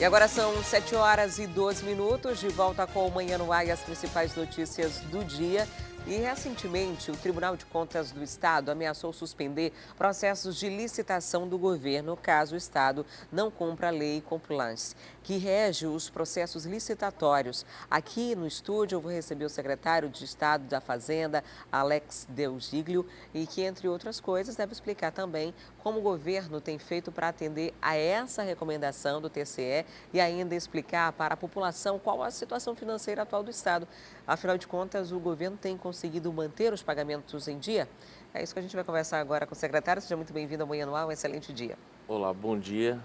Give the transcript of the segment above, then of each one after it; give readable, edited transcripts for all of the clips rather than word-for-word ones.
E agora são 7h12, de volta com o Manhã no Ar e as principais notícias do dia. E recentemente, o Tribunal de Contas do Estado ameaçou suspender processos de licitação do governo caso o Estado não cumpra a lei Compliance, que rege os processos licitatórios. Aqui no estúdio eu vou receber o secretário de Estado da Fazenda, Alex Delgiglio, e que, entre outras coisas, deve explicar também como o governo tem feito para atender a essa recomendação do TCE e ainda explicar para a população qual a situação financeira atual do Estado. Afinal de contas, o governo tem conseguido manter os pagamentos em dia? É isso que a gente vai conversar agora com o secretário. Seja muito bem-vindo ao Manhã no Ar, um excelente dia. Olá, bom dia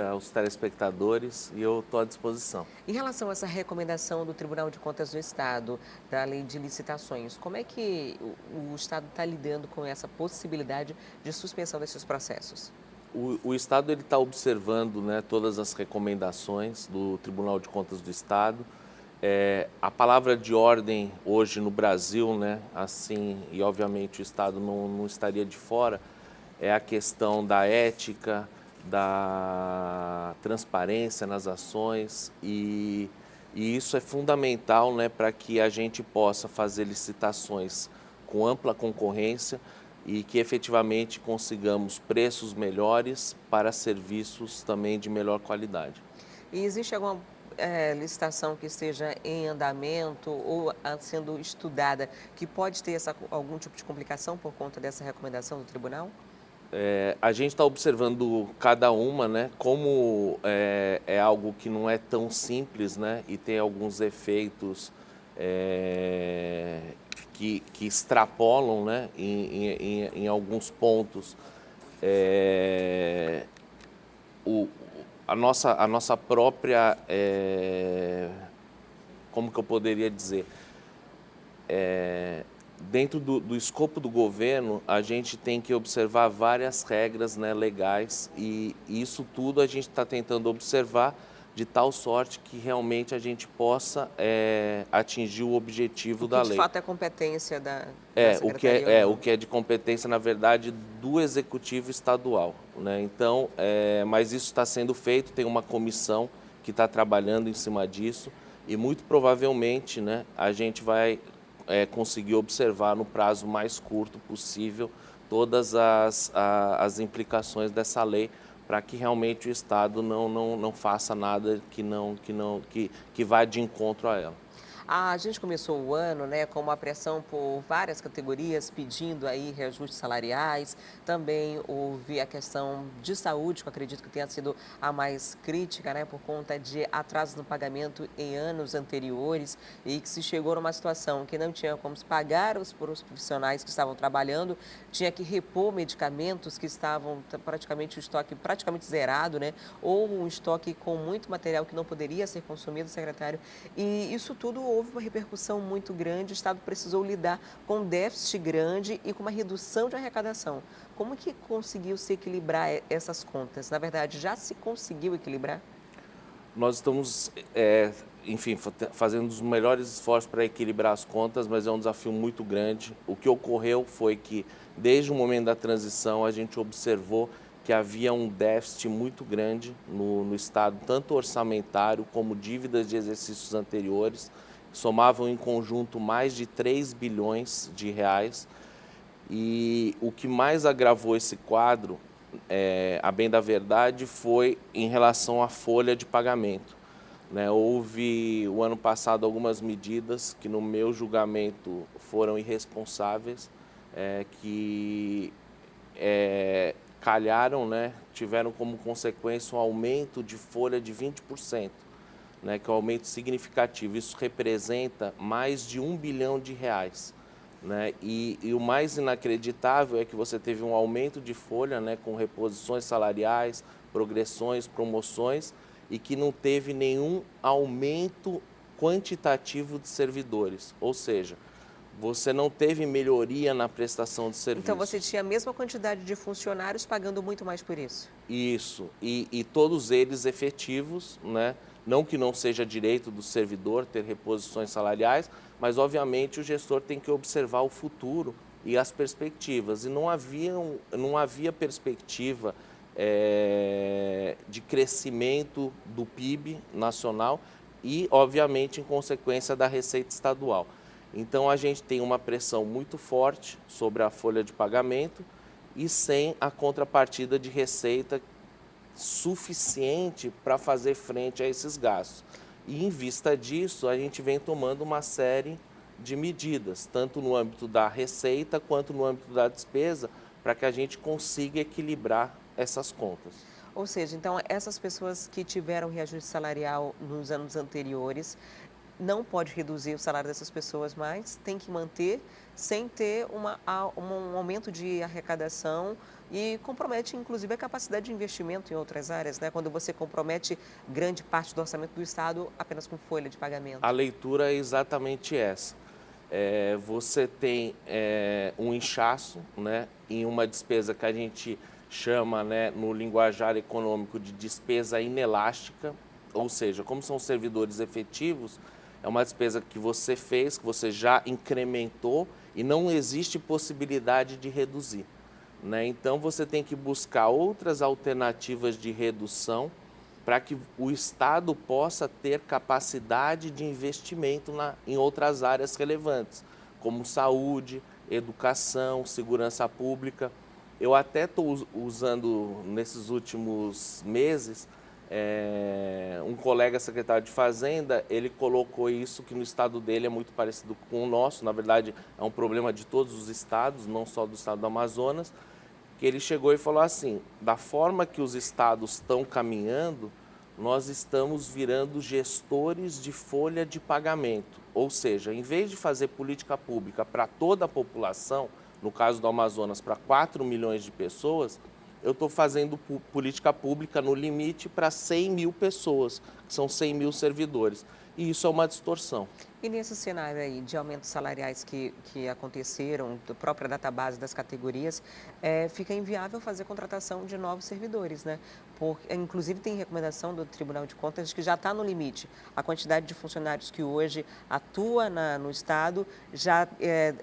aos telespectadores e eu estou à disposição. Em relação a essa recomendação do Tribunal de Contas do Estado, da lei de licitações, como é que o Estado está lidando com essa possibilidade de suspensão desses processos? O Estado está observando, né, todas as recomendações do Tribunal de Contas do Estado. A palavra de ordem hoje no Brasil, né, assim, e obviamente o Estado não estaria de fora, é a questão da ética, da transparência nas ações e isso é fundamental, né, para que a gente possa fazer licitações com ampla concorrência e que efetivamente consigamos preços melhores para serviços também de melhor qualidade. E existe alguma licitação que esteja em andamento ou sendo estudada que pode ter algum tipo de complicação por conta dessa recomendação do tribunal? A gente está observando cada uma, né? Como é algo que não é tão simples, né? E tem alguns efeitos que extrapolam, né? Em alguns pontos. É, o, a nossa própria, como que eu poderia dizer? Dentro do escopo do governo, a gente tem que observar várias regras, né, legais e isso tudo a gente está tentando observar de tal sorte que realmente a gente possa atingir o objetivo O que da de lei. fato é competência da secretaria ou O não? que é de competência, na verdade, do Executivo Estadual, né? Então, mas isso está sendo feito, tem uma comissão que está trabalhando em cima disso e muito provavelmente, né, a gente vai conseguir observar no prazo mais curto possível todas as implicações dessa lei para que realmente o Estado não faça nada que vá de encontro a ela. A gente começou o ano, né, com uma pressão por várias categorias pedindo aí reajustes salariais. Também houve a questão de saúde, que eu acredito que tenha sido a mais crítica, né, por conta de atrasos no pagamento em anos anteriores e que se chegou numa situação que não tinha como se pagar por os profissionais que estavam trabalhando, tinha que repor medicamentos que estavam praticamente o estoque praticamente zerado, né, ou um estoque com muito material que não poderia ser consumido, secretário. E isso tudo houve uma repercussão muito grande, o Estado precisou lidar com um déficit grande e com uma redução de arrecadação. Como que conseguiu se equilibrar essas contas? Na verdade, já se conseguiu equilibrar? Nós estamos, enfim, fazendo os melhores esforços para equilibrar as contas, mas é um desafio muito grande. O que ocorreu foi que, desde o momento da transição, a gente observou que havia um déficit muito grande no Estado, tanto orçamentário como dívidas de exercícios anteriores, que somavam em conjunto mais de 3 bilhões de reais. E o que mais agravou esse quadro, a bem da verdade, foi em relação à folha de pagamento, né? Houve, o ano passado, algumas medidas que, no meu julgamento, foram irresponsáveis, que calharam, né? Tiveram como consequência um aumento de folha de 20%, né? Que é um aumento significativo. Isso representa mais de 1 bilhão de reais. Né? E o mais inacreditável é que você teve um aumento de folha, né, com reposições salariais, progressões, promoções, e que não teve nenhum aumento quantitativo de servidores. Ou seja, você não teve melhoria na prestação de Então você serviços. tinha a mesma quantidade de funcionários pagando muito mais por isso? Isso, e todos eles efetivos, né? Não que não seja direito do servidor ter reposições salariais, mas obviamente o gestor tem que observar o futuro e as perspectivas. E não havia perspectiva de crescimento do PIB nacional e, obviamente, em consequência da receita estadual. Então, a gente tem uma pressão muito forte sobre a folha de pagamento e sem a contrapartida de receita suficiente para fazer frente a esses gastos. E, em vista disso, a gente vem tomando uma série de medidas, tanto no âmbito da receita quanto no âmbito da despesa, para que a gente consiga equilibrar essas contas. Ou seja, então essas pessoas que tiveram reajuste salarial nos anos anteriores, não pode reduzir o salário dessas pessoas mais, tem que manter sem ter um aumento de arrecadação e compromete inclusive a capacidade de investimento em outras áreas, né? Quando você compromete grande parte do orçamento do Estado apenas com folha de pagamento. A leitura é exatamente essa. Você tem um inchaço, né, em uma despesa que a gente chama, né, no linguajar econômico de despesa inelástica, ou seja, como são servidores efetivos, é uma despesa que você fez, que você já incrementou e não existe possibilidade de reduzir, né? Então, você tem que buscar outras alternativas de redução para que o Estado possa ter capacidade de investimento em outras áreas relevantes, como saúde, educação, segurança pública. Eu até estou usando, nesses últimos meses, um colega secretário de Fazenda, ele colocou isso, que no estado dele é muito parecido com o nosso, na verdade é um problema de todos os estados, não só do estado do Amazonas, que ele chegou e falou assim, da forma que os estados estão caminhando, nós estamos virando gestores de folha de pagamento. Ou seja, em vez de fazer política pública para toda a população, no caso do Amazonas, para 4 milhões de pessoas, eu estou fazendo política pública no limite para 100 mil pessoas, que são 100 mil servidores. E isso é uma distorção. E nesse cenário aí de aumentos salariais que aconteceram, da própria database das categorias, fica inviável fazer contratação de novos servidores, né? Inclusive tem recomendação do Tribunal de Contas de que já está no limite. A quantidade de funcionários que hoje atua no Estado, já,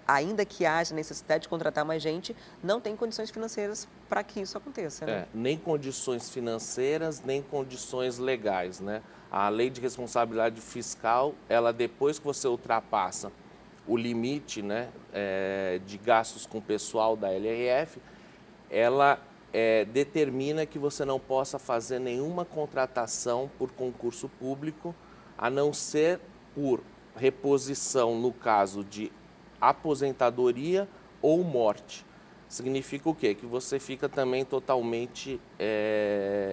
ainda que haja necessidade de contratar mais gente, não tem condições financeiras para que isso aconteça, né? Nem condições financeiras, nem condições legais, né? A lei de responsabilidade fiscal, ela depois que você ultrapassa o limite, né, de gastos com o pessoal da LRF, ela determina que você não possa fazer nenhuma contratação por concurso público, a não ser por reposição no caso de aposentadoria ou morte. Significa o quê? Que você fica também totalmente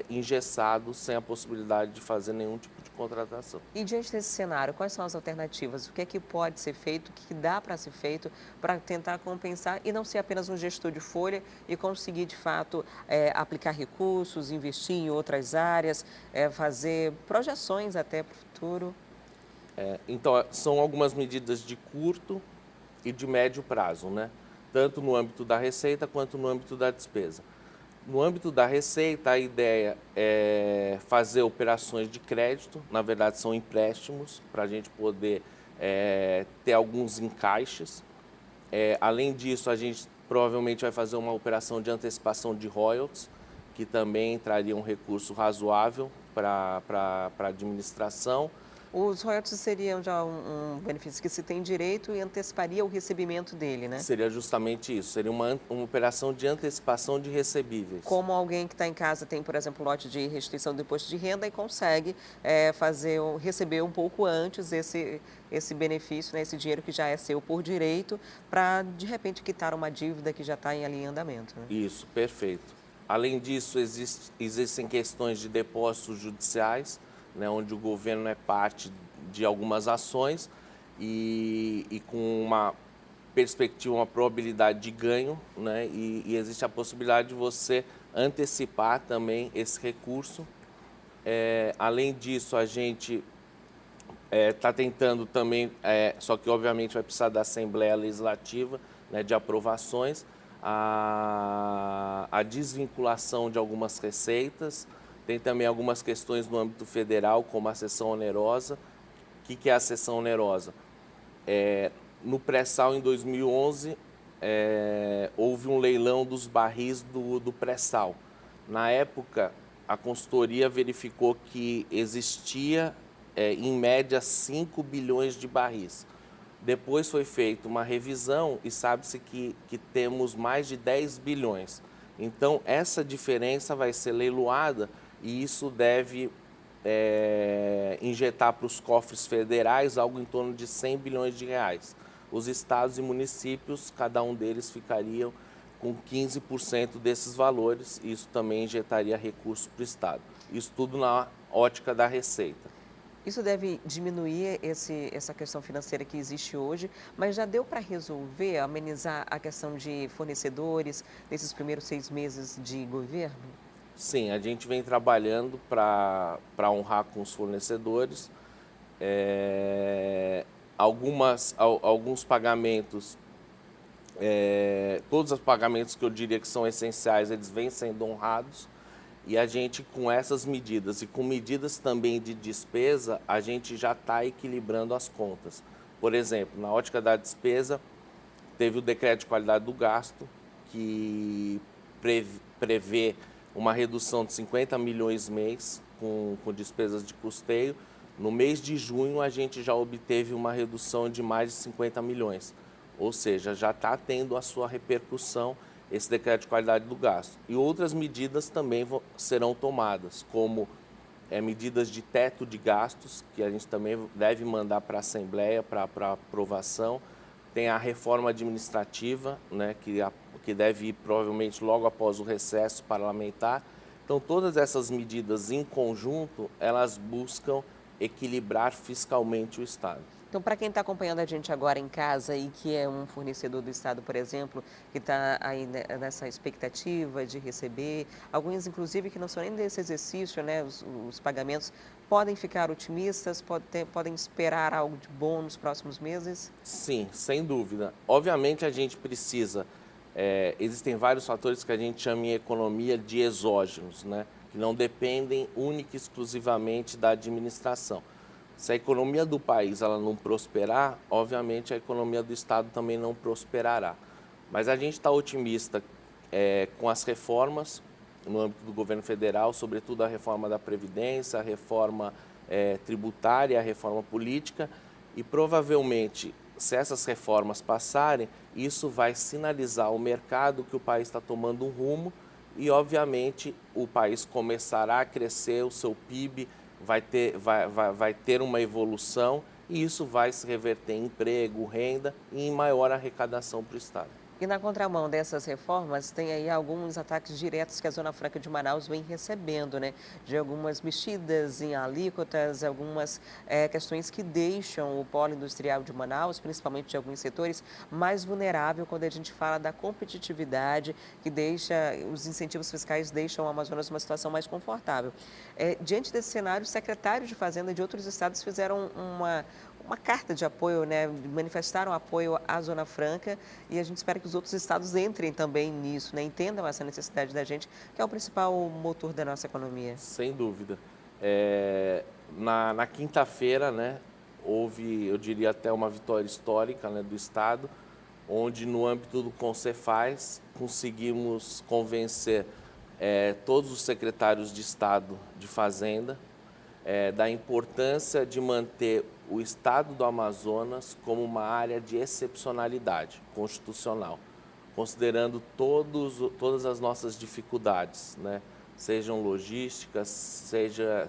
engessado, sem a possibilidade de fazer nenhum tipo de contratação. E diante desse cenário, quais são as alternativas? O que é que pode ser feito, o que dá para ser feito para tentar compensar e não ser apenas um gestor de folha e conseguir, de fato, aplicar recursos, investir em outras áreas, fazer projeções até para o futuro? Então, são algumas medidas de curto e de médio prazo, né? Tanto no âmbito da receita quanto no âmbito da despesa. No âmbito da receita, a ideia é fazer operações de crédito, na verdade são empréstimos, para a gente poder ter alguns encaixes. Além disso, a gente provavelmente vai fazer uma operação de antecipação de royalties, que também traria um recurso razoável para a administração. Os royalties seriam já um benefício que se tem direito e anteciparia o recebimento dele, né? Seria justamente isso, seria uma operação de antecipação de recebíveis. Como alguém que está em casa tem, por exemplo, lote de restituição do imposto de renda e consegue receber um pouco antes esse benefício, né, esse dinheiro que já é seu por direito, para, de repente, quitar uma dívida que já está em andamento. Né? Isso, perfeito. Além disso, existem questões de depósitos judiciais, né, onde o governo é parte de algumas ações e com uma perspectiva, uma probabilidade de ganho, né, e existe a possibilidade de você antecipar também esse recurso. Além disso, a gente está tentando também, só que obviamente vai precisar da Assembleia Legislativa, né, de aprovações, a desvinculação de algumas receitas. Tem também algumas questões no âmbito federal, como a cessão onerosa. O que é a cessão onerosa? No pré-sal, em 2011, houve um leilão dos barris do pré-sal, Na época, a consultoria verificou que existia, em média, 5 bilhões de barris. Depois foi feita uma revisão e sabe-se que temos mais de 10 bilhões. Então, essa diferença vai ser leiloada e isso deve injetar para os cofres federais algo em torno de 100 bilhões de reais. Os estados e municípios, cada um deles ficariam com 15% desses valores, e isso também injetaria recursos para o estado. Isso tudo na ótica da receita. Isso deve diminuir essa questão financeira que existe hoje, mas já deu para resolver, amenizar a questão de fornecedores nesses primeiros 6 meses de governo? Sim, a gente vem trabalhando para honrar com os fornecedores. Alguns pagamentos, todos os pagamentos que eu diria que são essenciais, eles vêm sendo honrados. E a gente, com essas medidas e com medidas também de despesa, a gente já está equilibrando as contas. Por exemplo, na ótica da despesa, teve o decreto de qualidade do gasto, que prevê uma redução de 50 milhões mês com despesas de custeio. No mês de junho, a gente já obteve uma redução de mais de 50 milhões. Ou seja, já está tendo a sua repercussão esse decreto de qualidade do gasto. E outras medidas também serão tomadas, como medidas de teto de gastos, que a gente também deve mandar para a Assembleia para aprovação. Tem a reforma administrativa, né, que deve ir provavelmente logo após o recesso parlamentar. Então, todas essas medidas em conjunto, elas buscam equilibrar fiscalmente o Estado. Então, para quem está acompanhando a gente agora em casa e que é um fornecedor do Estado, por exemplo, que está aí nessa expectativa de receber, alguns inclusive que não são nem desse exercício, né, os pagamentos, podem ficar otimistas, podem esperar algo de bom nos próximos meses? Sim, sem dúvida. Obviamente a gente precisa, existem vários fatores que a gente chama em economia de exógenos, né, que não dependem única e exclusivamente da administração. Se a economia do país ela não prosperar, obviamente a economia do Estado também não prosperará. Mas a gente está otimista com as reformas no âmbito do governo federal, sobretudo a reforma da Previdência, a reforma tributária, a reforma política, e provavelmente, se essas reformas passarem, isso vai sinalizar ao mercado que o país está tomando um rumo e, obviamente, o país começará a crescer, o seu PIB vai ter uma evolução e isso vai se reverter em emprego, renda e em maior arrecadação para o Estado. E na contramão dessas reformas, tem aí alguns ataques diretos que a Zona Franca de Manaus vem recebendo, né? De algumas mexidas em alíquotas, algumas questões que deixam o polo industrial de Manaus, principalmente de alguns setores, mais vulnerável quando a gente fala da competitividade, que deixa, os incentivos fiscais deixam o Amazonas numa situação mais confortável. Diante desse cenário, secretários de Fazenda de outros estados fizeram uma carta de apoio, né, manifestaram apoio à Zona Franca e a gente espera que os outros estados entrem também nisso, né, entendam essa necessidade da gente, que é o principal motor da nossa economia. Sem dúvida. Na quinta-feira, né, houve, eu diria até uma vitória histórica, né, do Estado, onde no âmbito do Concefaz conseguimos convencer todos os secretários de Estado de Fazenda da importância de manter o Estado do Amazonas como uma área de excepcionalidade constitucional, considerando todas as nossas dificuldades, né? Sejam logísticas, seja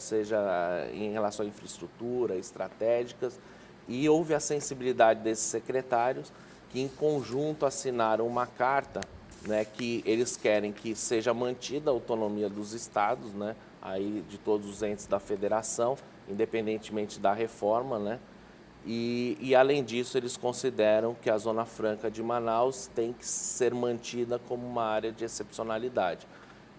em relação à infraestrutura, estratégicas, e houve a sensibilidade desses secretários que, em conjunto, assinaram uma carta, né, que eles querem que seja mantida a autonomia dos estados, né, aí de todos os entes da federação, independentemente da reforma, né? E além disso, eles consideram que a Zona Franca de Manaus tem que ser mantida como uma área de excepcionalidade.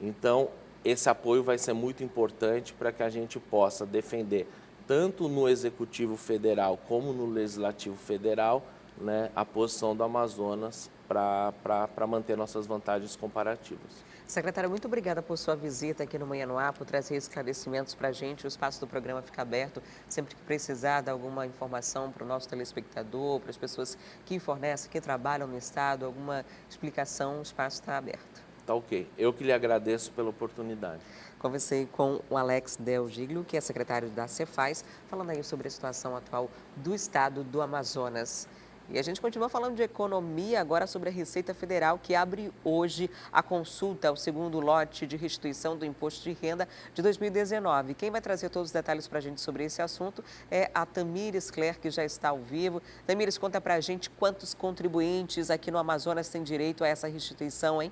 Então, esse apoio vai ser muito importante para que a gente possa defender, tanto no Executivo Federal como no Legislativo Federal, né, a posição do Amazonas para manter nossas vantagens comparativas. Secretária, muito obrigada por sua visita aqui no Manhã no Ar, por trazer esclarecimentos para a gente. O espaço do programa fica aberto sempre que precisar dar alguma informação para o nosso telespectador, para as pessoas que fornecem, que trabalham no Estado, alguma explicação, o espaço está aberto. tá ok. Eu que lhe agradeço pela oportunidade. Conversei com o Alex Del Giglio, que é secretário da Cefaz, falando aí sobre a situação atual do estado do Amazonas. E a gente continua falando de economia, agora sobre a Receita Federal, que abre hoje a consulta ao segundo lote de restituição do Imposto de Renda de 2019. Quem vai trazer todos os detalhes para a gente sobre esse assunto é a Tamires Cler, que já está ao vivo. Tamires, conta para a gente quantos contribuintes aqui no Amazonas têm direito a essa restituição, hein?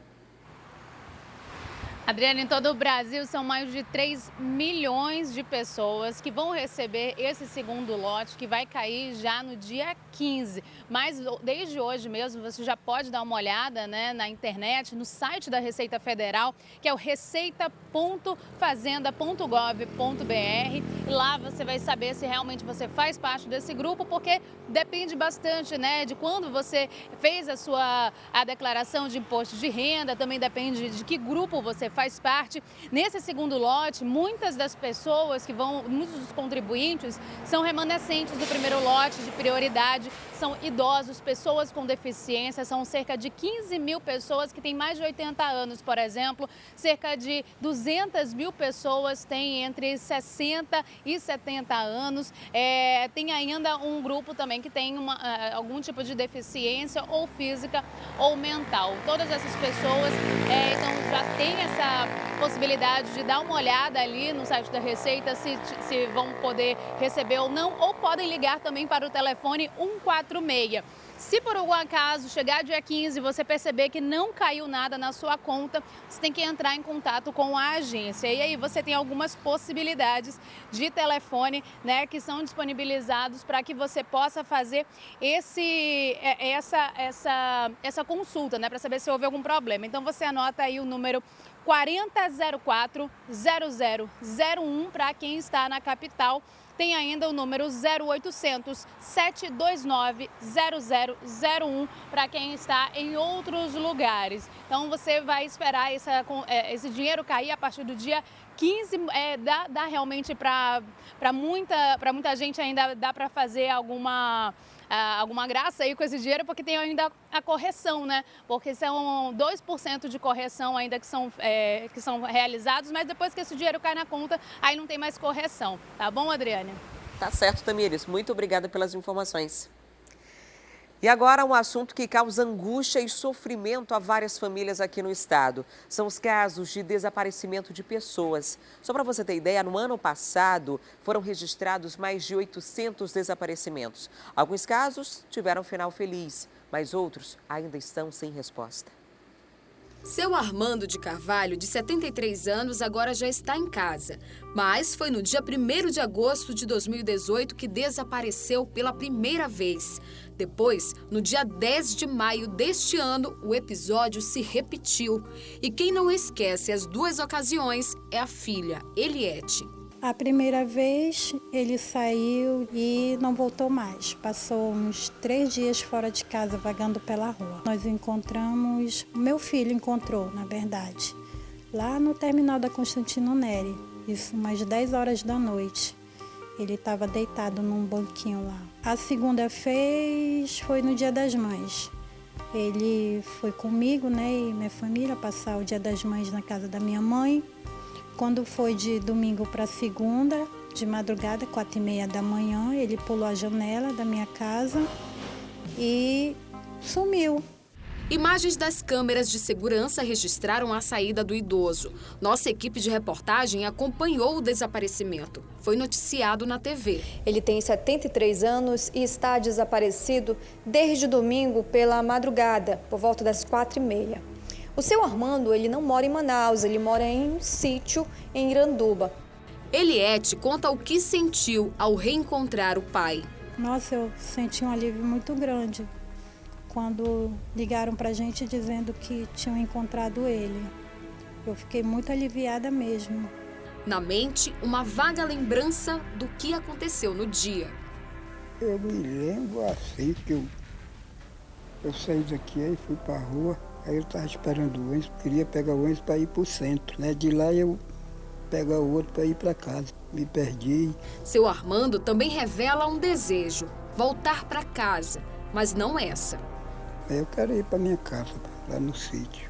Adriana, em todo o Brasil são mais de 3 milhões de pessoas que vão receber esse segundo lote, que vai cair já no dia 15. Mas desde hoje mesmo você já pode dar uma olhada, né, na internet, no site da Receita Federal, que é o receita.fazenda.gov.br. Lá você vai saber se realmente você faz parte desse grupo, porque depende bastante, né, de quando você fez a declaração de imposto de renda, também depende de que grupo você faz parte. Nesse segundo lote, muitas das pessoas muitos dos contribuintes são remanescentes do primeiro lote de prioridade, são idosos, pessoas com deficiência, são cerca de 15 mil pessoas que têm mais de 80 anos, por exemplo, cerca de 200 mil pessoas têm entre 60 e 70 anos, tem ainda um grupo também que tem algum tipo de deficiência ou física ou mental. Todas essas pessoas então já têm essa possibilidade de dar uma olhada ali no site da Receita se vão poder receber ou não, ou podem ligar também para o telefone 146. Se por algum acaso chegar dia 15 e você perceber que não caiu nada na sua conta, você tem que entrar em contato com a agência. E aí você tem algumas possibilidades de telefone, né, que são disponibilizados para que você possa fazer essa consulta, né, para saber se houve algum problema. Então você anota aí o número 4004-0001 para quem está na capital. Tem ainda o número 0800 729 0001 para quem está em outros lugares. Então você vai esperar esse dinheiro cair a partir do dia 15. Dá realmente para muita gente, ainda dá para fazer alguma graça aí com esse dinheiro, porque tem ainda a correção, né? Porque são 2% de correção ainda que são realizados, mas depois que esse dinheiro cai na conta, aí não tem mais correção. Tá bom, Adriane? Tá certo, Tamires. Muito obrigada pelas informações. E agora um assunto que causa angústia e sofrimento a várias famílias aqui no estado. São os casos de desaparecimento de pessoas. Só para você ter ideia, no ano passado foram registrados mais de 800 desaparecimentos. Alguns casos tiveram final feliz, mas outros ainda estão sem resposta. Seu Armando de Carvalho, de 73 anos, agora já está em casa. Mas foi no dia 1º de agosto de 2018 que desapareceu pela primeira vez. Depois, no dia 10 de maio deste ano, o episódio se repetiu. E quem não esquece as duas ocasiões é a filha, Eliette. A primeira vez ele saiu e não voltou mais. Passou uns 3 dias fora de casa, vagando pela rua. Nós encontramos, meu filho encontrou, na verdade, lá no terminal da Constantino Neri. Isso umas 10 horas da noite. Ele estava deitado num banquinho lá. A segunda vez foi no Dia das Mães. Ele foi comigo, né, e minha família passar o Dia das Mães na casa da minha mãe. Quando foi de domingo para segunda, de madrugada, 4h30 da manhã, ele pulou a janela da minha casa e sumiu. Imagens das câmeras de segurança registraram a saída do idoso. Nossa equipe de reportagem acompanhou o desaparecimento. Foi noticiado na TV. Ele tem 73 anos e está desaparecido desde domingo pela madrugada, por volta das 4h30. O seu Armando, ele não mora em Manaus, ele mora em um sítio em Iranduba. Eliette conta o que sentiu ao reencontrar o pai. Nossa, eu senti um alívio muito grande quando ligaram para a gente dizendo que tinham encontrado ele. Eu fiquei muito aliviada mesmo. Na mente, uma vaga lembrança do que aconteceu no dia. Eu me lembro assim que eu saí daqui e fui para a rua. Aí eu estava esperando o ônibus, queria pegar o ônibus para ir para o centro, né? De lá eu pegar o outro para ir para casa. Me perdi. Seu Armando também revela um desejo, voltar para casa, mas não essa. Aí eu quero ir para minha casa, lá no sítio.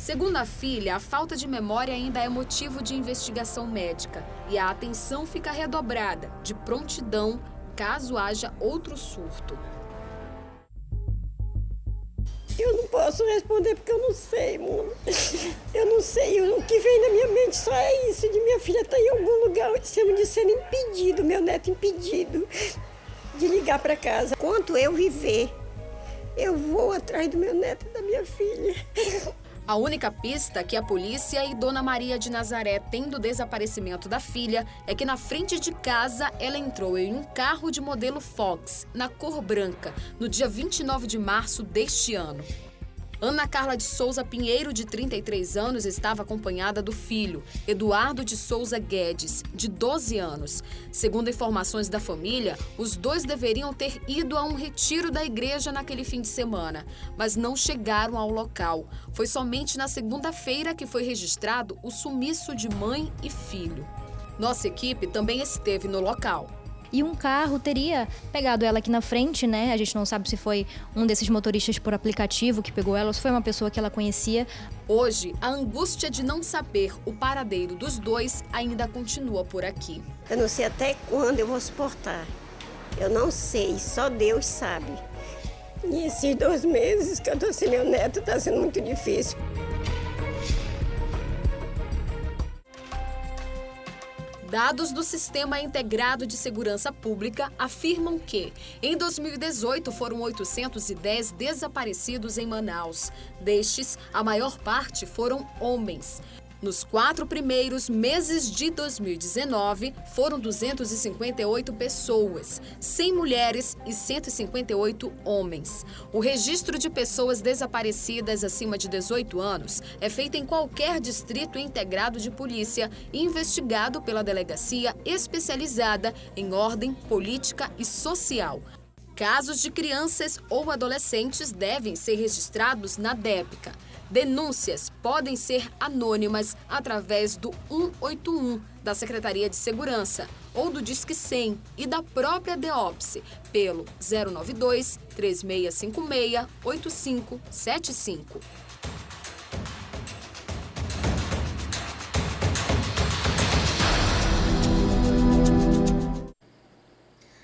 Segundo a filha, a falta de memória ainda é motivo de investigação médica e a atenção fica redobrada, de prontidão, caso haja outro surto. Eu não posso responder porque eu não sei, mundo. Eu não sei, o que vem na minha mente só é isso, de minha filha estar em algum lugar de ser impedido, meu neto impedido de ligar para casa. Enquanto eu viver, eu vou atrás do meu neto e da minha filha. A única pista que a polícia e Dona Maria de Nazaré têm do desaparecimento da filha é que na frente de casa ela entrou em um carro de modelo Fox, na cor branca, no dia 29 de março deste ano. Ana Carla de Souza Pinheiro, de 33 anos, estava acompanhada do filho, Eduardo de Souza Guedes, de 12 anos. Segundo informações da família, os dois deveriam ter ido a um retiro da igreja naquele fim de semana, mas não chegaram ao local. Foi somente na segunda-feira que foi registrado o sumiço de mãe e filho. Nossa equipe também esteve no local. E um carro teria pegado ela aqui na frente, né? A gente não sabe se foi um desses motoristas por aplicativo que pegou ela ou se foi uma pessoa que ela conhecia. Hoje, a angústia de não saber o paradeiro dos dois ainda continua por aqui. Eu não sei até quando eu vou suportar. Eu não sei, só Deus sabe. E esses 2 meses que eu tô sem meu neto está sendo muito difícil. Dados do Sistema Integrado de Segurança Pública afirmam que, em 2018, foram 810 desaparecidos em Manaus. Destes, a maior parte foram homens. Nos 4 primeiros meses de 2019, foram 258 pessoas, 100 mulheres e 158 homens. O registro de pessoas desaparecidas acima de 18 anos é feito em qualquer distrito integrado de polícia e investigado pela delegacia especializada em ordem política e social. Casos de crianças ou adolescentes devem ser registrados na DEPCA. Denúncias podem ser anônimas através do 181 da Secretaria de Segurança ou do Disque 100 e da própria DEOPS pelo 092 3656 8575.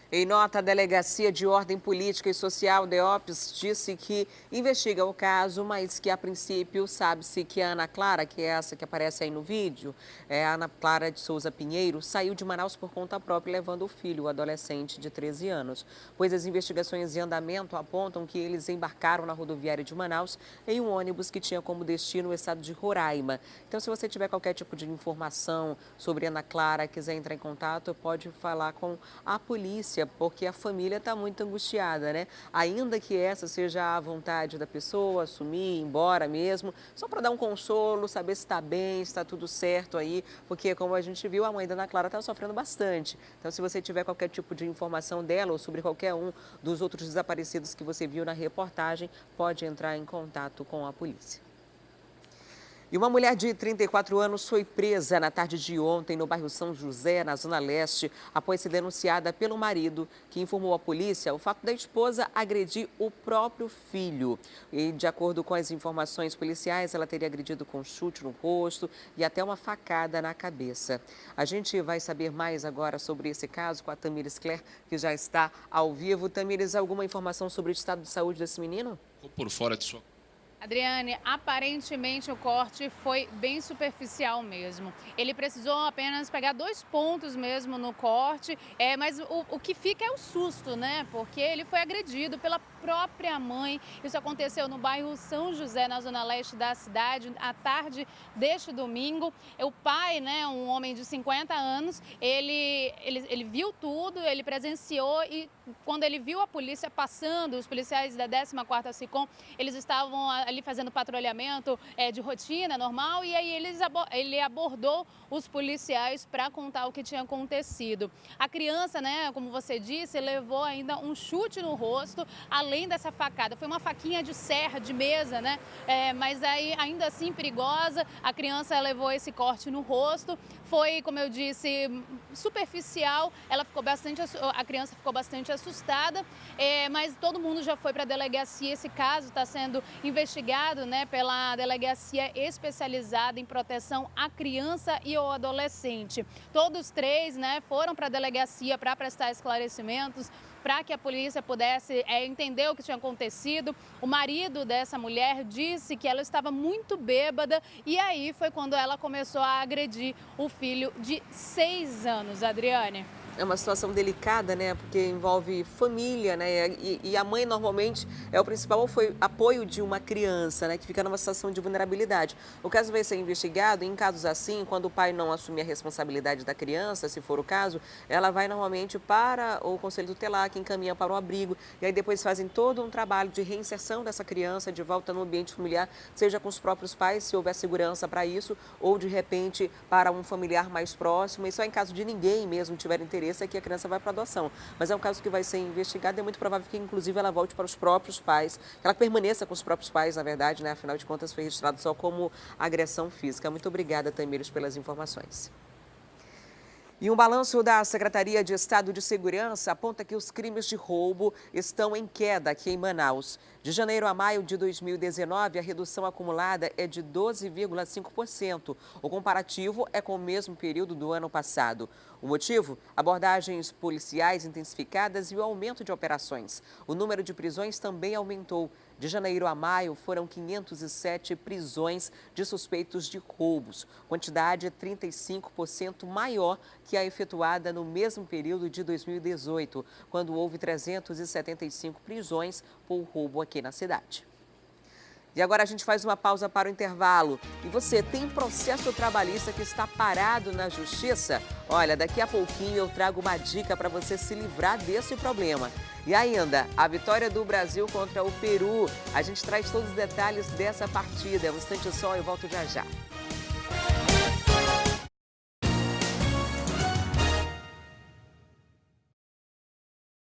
Em nota, a Delegacia de Ordem Política e Social, DEOPS, disse que investiga o caso, mas que, a princípio, sabe-se que a Ana Clara, que é essa que aparece aí no vídeo, a Ana Clara de Souza Pinheiro, saiu de Manaus por conta própria, levando o filho, o adolescente de 13 anos. Pois as investigações em andamento apontam que eles embarcaram na rodoviária de Manaus em um ônibus que tinha como destino o estado de Roraima. Então, se você tiver qualquer tipo de informação sobre Ana Clara, quiser entrar em contato, pode falar com a polícia, porque a família está muito angustiada, né? Ainda que essa seja a vontade da pessoa, assumir, ir embora mesmo, só para dar um consolo, saber se está bem, se está tudo certo aí, porque como a gente viu, a mãe da Ana Clara está sofrendo bastante. Então, se você tiver qualquer tipo de informação dela ou sobre qualquer um dos outros desaparecidos que você viu na reportagem, pode entrar em contato com a polícia. E uma mulher de 34 anos foi presa na tarde de ontem no bairro São José, na Zona Leste, após ser denunciada pelo marido, que informou à polícia o fato da esposa agredir o próprio filho. E, de acordo com as informações policiais, ela teria agredido com chute no rosto e até uma facada na cabeça. A gente vai saber mais agora sobre esse caso com a Tamires Claire, que já está ao vivo. Tamires, alguma informação sobre o estado de saúde desse menino? Por fora de sua... Adriane, aparentemente o corte foi bem superficial mesmo. Ele precisou apenas pegar 2 pontos mesmo no corte, mas o que fica é o susto, né? Porque ele foi agredido pela própria mãe. Isso aconteceu no bairro São José, na zona leste da cidade, à tarde deste domingo. O pai, né, um homem de 50 anos, ele viu tudo, ele presenciou e quando ele viu a polícia passando, os policiais da 14ª SICOM, eles estavam ali fazendo patrulhamento de rotina normal e aí ele abordou os policiais para contar o que tinha acontecido. A criança, né, como você disse, levou ainda um chute no rosto, além além dessa facada, foi uma faquinha de serra, de mesa, né? Mas aí, ainda assim, perigosa. A criança levou esse corte no rosto. Foi, como eu disse, superficial. A criança ficou bastante assustada, mas todo mundo já foi para a delegacia. Esse caso está sendo investigado, né, pela delegacia especializada em proteção à criança e ao adolescente. Todos três, né, foram para a delegacia para prestar esclarecimentos, para que a polícia pudesse entender o que tinha acontecido. O marido dessa mulher disse que ela estava muito bêbada e aí foi quando ela começou a agredir o filho de 6 anos, Adriane. É uma situação delicada, né? Porque envolve família, né? E a mãe normalmente é o principal apoio de uma criança, né? Que fica numa situação de vulnerabilidade. O caso vai ser investigado e em casos assim, quando o pai não assumir a responsabilidade da criança, se for o caso, ela vai normalmente para o Conselho Tutelar, que encaminha para o abrigo. E aí depois fazem todo um trabalho de reinserção dessa criança de volta no ambiente familiar, seja com os próprios pais, se houver segurança para isso, ou de repente para um familiar mais próximo. E só em caso de ninguém mesmo tiver interesse é que a criança vai para adoção. Mas é um caso que vai ser investigado e é muito provável que, inclusive, ela volte para os próprios pais, que ela permaneça com os próprios pais, na verdade, né? Afinal de contas, foi registrado só como agressão física. Muito obrigada, Tamires, pelas informações. E um balanço da Secretaria de Estado de Segurança aponta que os crimes de roubo estão em queda aqui em Manaus. De janeiro a maio de 2019, a redução acumulada é de 12,5%. O comparativo é com o mesmo período do ano passado. O motivo? Abordagens policiais intensificadas e o aumento de operações. O número de prisões também aumentou. De janeiro a maio, foram 507 prisões de suspeitos de roubos, quantidade 35% maior que a efetuada no mesmo período de 2018, quando houve 375 prisões por roubo aqui na cidade. E agora a gente faz uma pausa para o intervalo. E você tem processo trabalhista que está parado na justiça? Olha, daqui a pouquinho eu trago uma dica para você se livrar desse problema. E ainda, a vitória do Brasil contra o Peru. A gente traz todos os detalhes dessa partida. É um instante só, eu volto já já.